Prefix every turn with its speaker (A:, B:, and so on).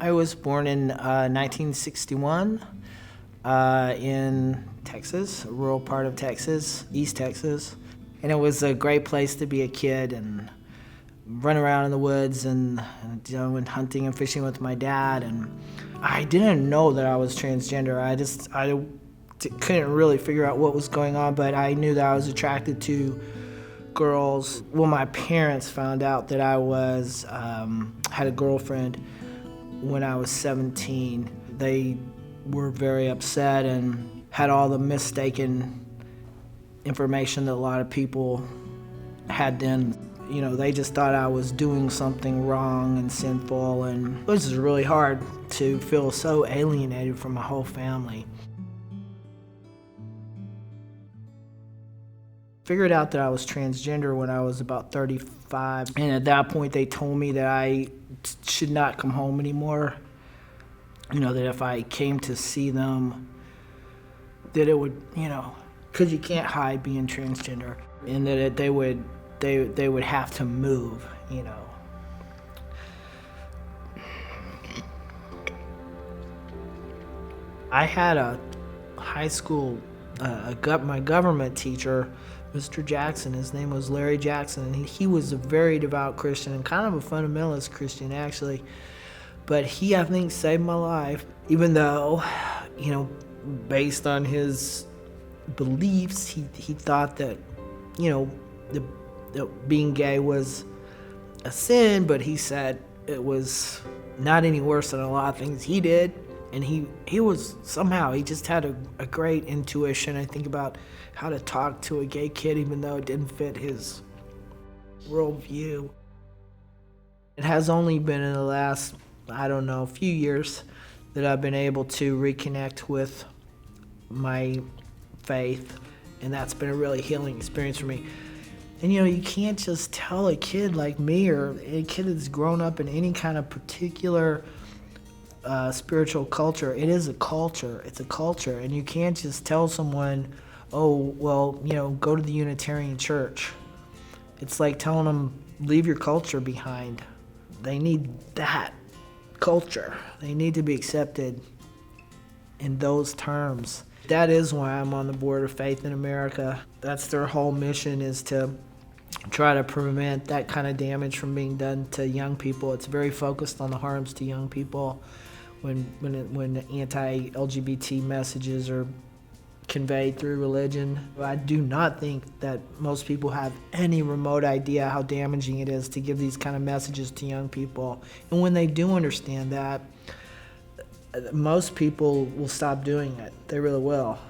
A: I was born in 1961 in Texas, a rural part of Texas, East Texas. And it was a great place to be a kid and run around in the woods and went hunting and fishing with my dad. And I didn't know that I was transgender. I couldn't really figure out what was going on, but I knew that I was attracted to girls. When my parents found out that I was had a girlfriend when I was 17, they were very upset and had all the mistaken information that a lot of people had then. You know, they just thought I was doing something wrong and sinful, and it was just really hard to feel so alienated from my whole family. Figured out that I was transgender when I was about 35, and at that point they told me that I should not come home anymore. You know, that if I came to see them, that it would, because you can't hide being transgender, and that they would have to move, I had a high school, my government teacher, Mr. Jackson. His name was Larry Jackson, and he was a very devout Christian and kind of a fundamentalist Christian, actually. But he, I think, saved my life, even though, based on his beliefs, he thought that, that being gay was a sin, but he said it was not any worse than a lot of things he did. And he was, somehow, he just had a great intuition, I think, about how to talk to a gay kid, even though it didn't fit his worldview. It has only been in the last, few years that I've been able to reconnect with my faith, and that's been a really healing experience for me. And you can't just tell a kid like me, or a kid that's grown up in any kind of particular spiritual culture. It is a culture. It's a culture, and you can't just tell someone, oh, well, go to the Unitarian Church. It's like telling them, leave your culture behind. They need that culture. They need to be accepted in those terms. That is why I'm on the board of Faith in America. That's their whole mission, is to try to prevent that kind of damage from being done to young people. It's very focused on the harms to young people when anti-LGBT messages are conveyed through religion. I do not think that most people have any remote idea how damaging it is to give these kind of messages to young people. And when they do understand that, most people will stop doing it. They really will.